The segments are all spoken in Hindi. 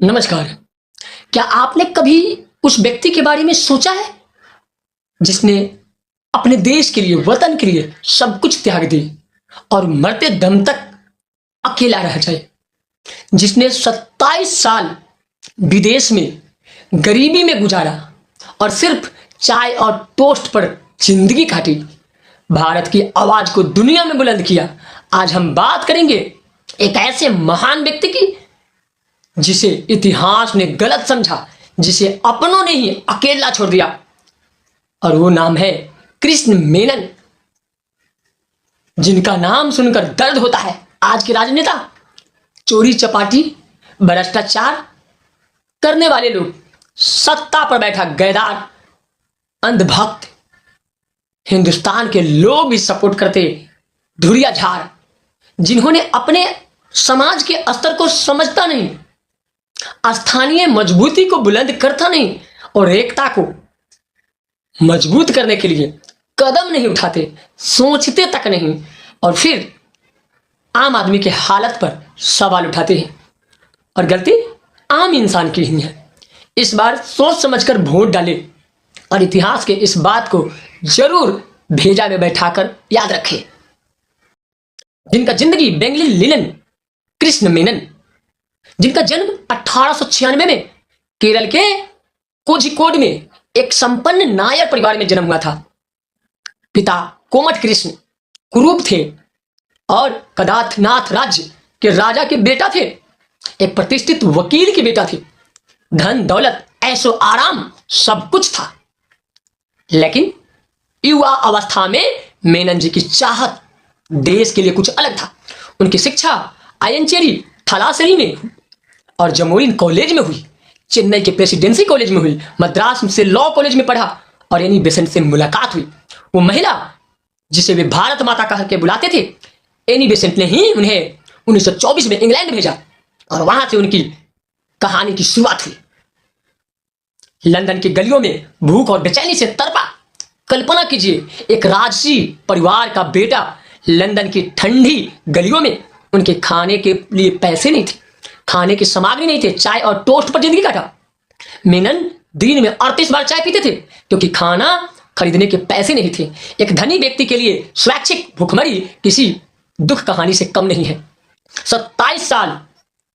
नमस्कार। क्या आपने कभी उस व्यक्ति के बारे में सोचा है जिसने अपने देश के लिए, वतन के लिए सब कुछ त्याग दी और मरते दम तक अकेला रह जाए? जिसने 27 साल विदेश में गरीबी में गुजारा और सिर्फ चाय और टोस्ट पर जिंदगी काटी, भारत की आवाज को दुनिया में बुलंद किया। आज हम बात करेंगे एक ऐसे महान व्यक्ति की जिसे इतिहास ने गलत समझा, जिसे अपनों ने ही अकेला छोड़ दिया, और वो नाम है कृष्ण मेनन, जिनका नाम सुनकर दर्द होता है। आज के राजनेता, चोरी चपाटी, भ्रष्टाचार करने वाले लोग, सत्ता पर बैठा गैदार, अंधभक्त, हिंदुस्तान के लोग भी सपोर्ट करते धुरिया झार, जिन्होंने अपने समाज के स्तर को समझता नहीं, स्थानीय मजबूती को बुलंद करता नहीं और एकता को मजबूत करने के लिए कदम नहीं उठाते, सोचते तक नहीं, और फिर आम आदमी के हालत पर सवाल उठाते हैं। और गलती आम इंसान की ही है। इस बार सोच समझकर वोट डाले और इतिहास के इस बात को जरूर भेजा में बैठाकर याद रखें। जिनका जिंदगी बेंगली लिनन, कृष्ण मेनन, जिनका जन्म 1896 में केरल के कोझिकोड में एक संपन्न नायर परिवार में जन्म हुआ था। पिता कोमट कृष्ण कुरूप थे और कदाथनाथ राज्य के राजा के बेटा थे। एक प्रतिष्ठित वकील के बेटा थे। धन दौलत ऐशो आराम सब कुछ था, लेकिन युवा अवस्था में मेनन जी की चाहत देश के लिए कुछ अलग था। उनकी शिक्षा आयनचेरी थलासेरी में और जमोरिन कॉलेज में हुई, चेन्नई के प्रेसिडेंसी कॉलेज में हुई, मद्रास से लॉ कॉलेज में पढ़ा और एनी बेसेंट से मुलाकात हुई। वो महिला जिसे वे भारत माता कह के बुलाते थे, एनी बेसेंट ने ही उन्हें 1924 में इंग्लैंड भेजा और वहां से उनकी कहानी की शुरुआत हुई। लंदन की गलियों में भूख और बेचैनी से तड़पा। कल्पना कीजिए, एक राजसी परिवार का बेटा लंदन की ठंडी गलियों में, उनके खाने के लिए पैसे नहीं थे, खाने की सामग्री नहीं थे, चाय और टोस्ट पर जिंदगी काटा। मेनन दिन में 38 बार चाय पीते थे क्योंकि खाना खरीदने के पैसे नहीं थे। एक धनी व्यक्ति के लिए स्वैच्छिक भूखमरी किसी दुख कहानी से कम नहीं है। 27 साल,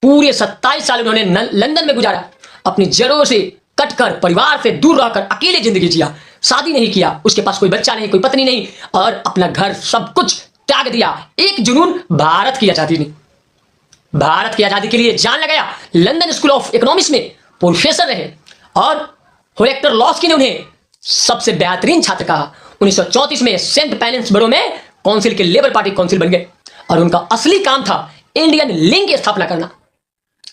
पूरे 27 साल उन्होंने लंदन में गुजारा। अपनी जड़ों से कटकर, परिवार से दूर रहकर अकेले जिंदगी जिया। शादी नहीं किया, उसके पास कोई बच्चा नहीं, कोई पत्नी नहीं, और अपना घर सब कुछ त्याग दिया। एक जुनून भारत की आजादी ने, भारत की आजादी के लिए जान लगाया। लंदन स्कूल ऑफ इकोनॉमिक्स में प्रोफेसर रहे और होरेक्टर लॉस्की ने उन्हें सबसे बेहतरीन छात्र कहा। 1934 में सेंट पेलेंस बरो में काउंसिल के लेबर पार्टी काउंसिल बन गए और उनका असली काम था इंडियन लीग की स्थापना करना।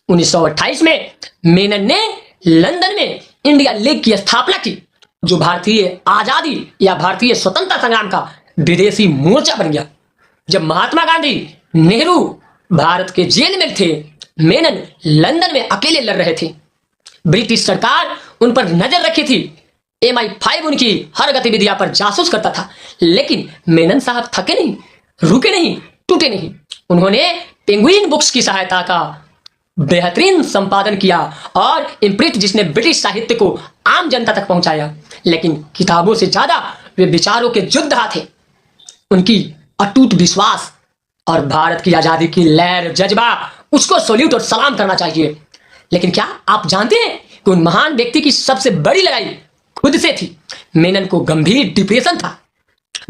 1928 में मेनन ने लंदन में इंडिया लीग की स्थापना की, जो भारतीय आजादी या भारतीय स्वतंत्रता संग्राम का विदेशी मोर्चा बन गया। जब महात्मा गांधी, नेहरू भारत के जेल में थे, मेनन लंदन में अकेले लड़ रहे थे। ब्रिटिश सरकार उन पर नजर रखी थी। MI5 उनकी हर गतिविधियां पर जासूस करता था, लेकिन मेनन साहब थके नहीं, रुके नहीं, टूटे नहीं। उन्होंने पेंगुइन बुक्स की सहायता का बेहतरीन संपादन किया और इम्प्रिंट, जिसने ब्रिटिश साहित्य को आम जनता तक पहुंचाया। लेकिन किताबों से ज्यादा वे विचारों के योद्धा थे। उनकी अटूट विश्वास और भारत की आजादी की लहर, जज्बा, उसको सल्यूट और सलाम करना चाहिए। लेकिन क्या आप जानते हैं कि उन महान व्यक्ति की सबसे बड़ी लड़ाई खुद से थी। मेनन को गंभीर डिप्रेशन था।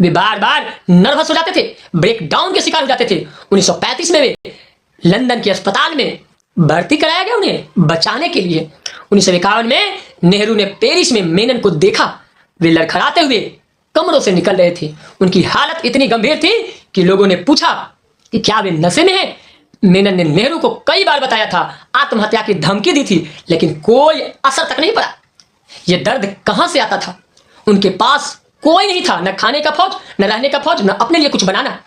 वे बार बार नर्वस हो जाते थे, ब्रेक डाउन के शिकार हो जाते थे। 1935 में वे लंदन के अस्पताल में भर्ती कराया गया उन्हें बचाने के लिए। 1951 में नेहरू ने पेरिस में मेनन को देखा। वे लड़खड़ाते हुए कमरों से निकल रहे थे। उनकी हालत इतनी गंभीर थी कि लोगों ने पूछा कि क्या वे नशे में हैं। मेनन ने नेहरू को कई बार बताया था, आत्महत्या की धमकी दी थी, लेकिन कोई असर तक नहीं पड़ा। यह दर्द कहां से आता था? उनके पास कोई नहीं था, न खाने का फौज, न रहने का फौज, न अपने लिए कुछ बनाना।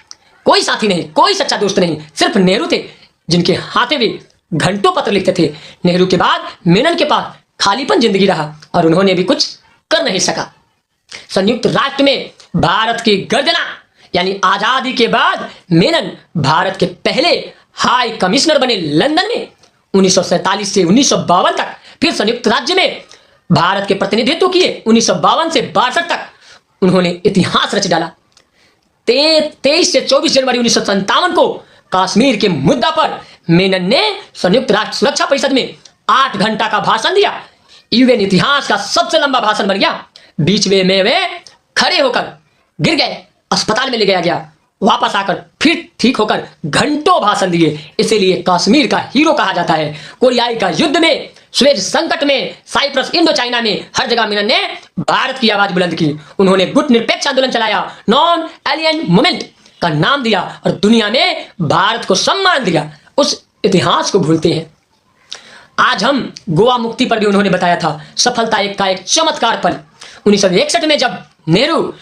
कोई साथी नहीं, कोई सच्चा दोस्त नहीं, सिर्फ नेहरू थे, जिनके हाथे वे घंटों पत्र लिखते थे। नेहरू के बाद मेनन के पास खालीपन जिंदगी रहा और उन्होंने भी कुछ कर नहीं सका। संयुक्त राष्ट्र में भारत की गर्जना यानी आजादी के बाद मेनन भारत के पहले हाई कमिश्नर बने लंदन में। 1947 से 1952 तक, फिर संयुक्त राज्य में भारत के प्रतिनिधित्व किए 1952 से 62 तक। उन्होंने इतिहास रच डाला। 23 से 24 जनवरी 1957 को कश्मीर के मुद्दा पर मेनन ने संयुक्त राष्ट्र सुरक्षा परिषद में 8 घंटा का भाषण दिया। यूएन इतिहास का सबसे लंबा भाषण बन गया। बीच में वे खड़े होकर गिर गए, अस्पताल में ले गया गया, वापस आकर फिर ठीक होकर घंटों भाषण दिए। इसीलिए कश्मीर का हीरो कहा जाता है। कोरियाई का युद्ध में, स्वेज संकट में, साइप्रस, इंडो चाइना में, हर जगह मेनन ने भारत की आवाज बुलंद की। उन्होंने गुट निरपेक्ष आंदोलन चलाया, नॉन एलियन मूवमेंट का नाम दिया और दुनिया में भारत को सम्मान दिया। उस इतिहास को भूलते हैं। आज हम गोवा मुक्ति पर भी उन्होंने बताया था, सफलता का एक चमत्कार पल। 1961 में जब नेहरू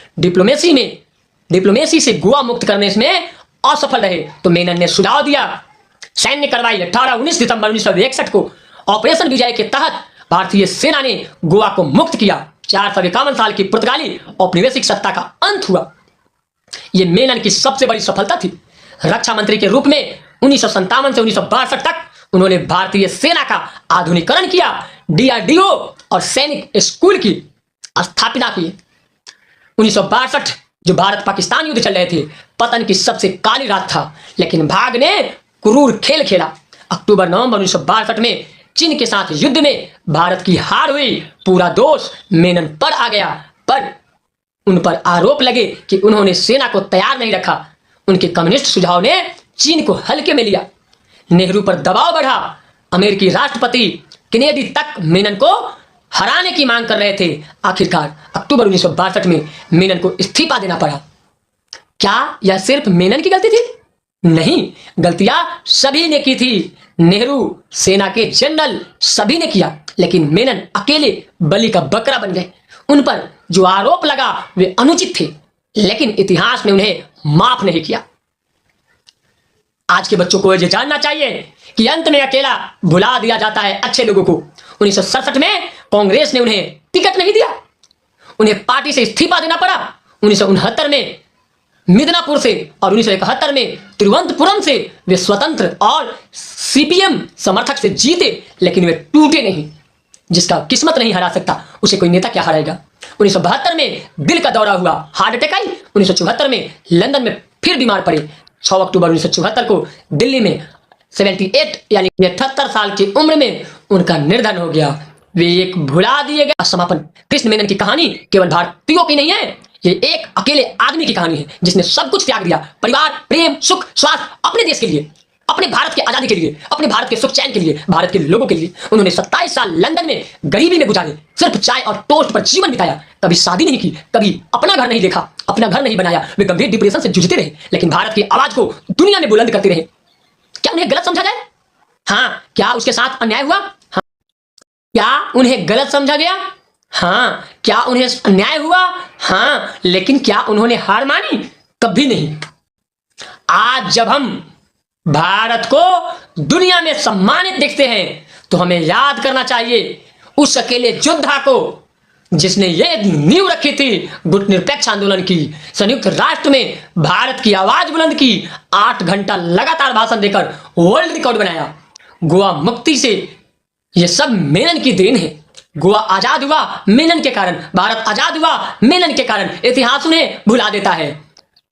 डिप्लोमेसी से गोवा मुक्त करने में असफल रहे तो मेनन ने सुझाव दिया, सैन्य कार्रवाई 18-19 दिसंबर 1961 को ऑपरेशन विजय के तहत भारतीय सेना ने गोवा को मुक्त किया। 451 साल की पुर्तगाली औपनिवेशिक सत्ता का अंत हुआ। यह मेनन की सबसे बड़ी सफलता थी। रक्षा मंत्री के रूप में 1957 से 1962 तक उन्होंने भारतीय सेना का आधुनिकीकरण किया, डीआरडीओ और सैनिक स्कूल की स्थापना की। 1962 जो भारत पाकिस्तान युद्ध चल रहे थे, पतन की सबसे काली रात था, लेकिन भाग ने क्रूर खेल खेला। अक्टूबर-नवंबर 1962 में चीन के साथ युद्ध में भारत की हार हुई। पूरा दोष मेनन पर आ गया, पर उन पर आरोप लगे कि उन्होंने सेना को तैयार नहीं रखा। उनके कम्युनिस्ट सुझाव ने चीन को हल्के में लिया। नेहरू पर दबाव बढ़ा। अमेरिकी राष्ट्रपति केनेडी तक मेनन को हराने की मांग कर रहे थे। आखिरकार अक्टूबर 1962 में मेनन को इस्तीफा देना पड़ा। क्या यह सिर्फ मेनन की गलती थी? नहीं, गलतियां सभी ने की थी। नेहरू, सेना के जनरल, सभी ने किया, लेकिन मेनन अकेले बलि का बकरा बन गए। उन पर जो आरोप लगा वे अनुचित थे, लेकिन इतिहास ने उन्हें माफ नहीं किया। आज के बच्चों को यह जानना चाहिए कि अंत में अकेला भुला दिया जाता है अच्छे लोगों को। 1967 में कांग्रेस ने उन्हें टिकट नहीं दिया, उन्हें पार्टी से इस्तीफा देना पड़ा। 1969 में मिदनापुर से और 1971 में तिरुवनंतपुरम से वे स्वतंत्र और सीपीएम समर्थक से जीते, लेकिन वे टूटे नहीं। जिसका किस्मत नहीं हरा सकता उसे कोई नेता क्या हराएगा। 1972 में दिल का दौरा हुआ, हार्ट अटैक आई। 1974 में लंदन में फिर बीमार पड़े। 6 अक्टूबर 1974 को दिल्ली में 78 यानी 78 साल की उम्र में उनका निधन हो गया। वे एक भुला दिए गए। समापन। कृष्ण मेनन की कहानी केवल भारतीयों की नहीं है, ये एक अकेले आदमी की कहानी है जिसने सब कुछ त्याग दिया। परिवार, प्रेम, सुख, स्वास्थ्य, अपने देश के लिए, अपने भारत की आजादी के लिए, अपने भारत के सुख चैन के लिए, भारत के लोगों के लिए। उन्होंने 27 साल लंदन में गरीबी में गुजारे, सिर्फ चाय और टोस्ट पर जीवन बिताया। कभी शादी नहीं की, कभी अपना घर नहीं देखा, अपना घर नहीं बनाया। वे गंभीर डिप्रेशन से जूझते रहे, लेकिन भारत की आवाज को दुनिया में बुलंद करते रहे। क्या उन्हें गलत समझा जाए? हाँ। क्या उसके साथ अन्याय हुआ? हाँ। क्या उन्हें गलत समझा गया? हाँ। क्या उन्हें अन्याय हुआ? हाँ। लेकिन क्या उन्होंने हार मानी? कभी नहीं। आज जब हम भारत को दुनिया में सम्मानित देखते हैं तो हमें याद करना चाहिए उस अकेले योद्धा को जिसने ये नींव रखी थी गुट निरपेक्ष आंदोलन की, संयुक्त राष्ट्र में भारत की आवाज बुलंद की, 8 घंटा लगातार भाषण देकर वर्ल्ड रिकॉर्ड बनाया। गोवा मुक्ति से ये सब मेनन की देन है। गोवा आजाद हुआ मेनन के कारण, भारत आजाद हुआ मेनन के कारण। इतिहास उन्हें भुला देता है।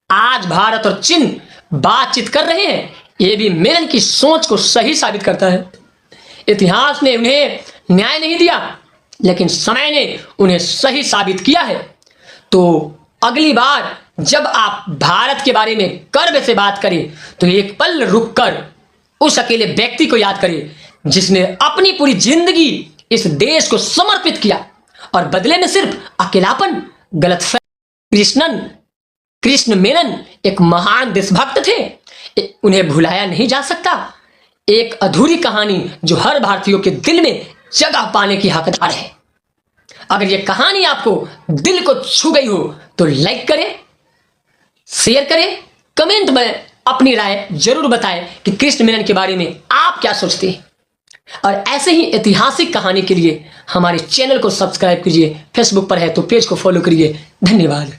आज भारत और चीन बातचीत कर रहे हैं, यह भी मेनन की सोच को सही साबित करता है। इतिहास ने उन्हें न्याय नहीं दिया, लेकिन समय ने उन्हें सही साबित किया है। तो अगली बार जब आप भारत के बारे में गर्व से बात करें तो एक पल रुककर उस अकेले व्यक्ति को याद करें जिसने अपनी पूरी जिंदगी इस देश को समर्पित किया और बदले में सिर्फ अकेलापन, गलतफहमी। कृष्ण मेनन एक महान देशभक्त थे, उन्हें भुलाया नहीं जा सकता। एक अधूरी कहानी जो हर भारतीयों के दिल में जगह पाने की हकदार है। अगर यह कहानी आपको दिल को छू गई हो तो लाइक करें, शेयर करें, कमेंट में अपनी राय जरूर बताएं कि कृष्ण मेनन के बारे में आप क्या सोचते हैं। और ऐसे ही ऐतिहासिक कहानी के लिए हमारे चैनल को सब्सक्राइब कीजिए। फेसबुक पर है तो पेज को फॉलो करिए। धन्यवाद।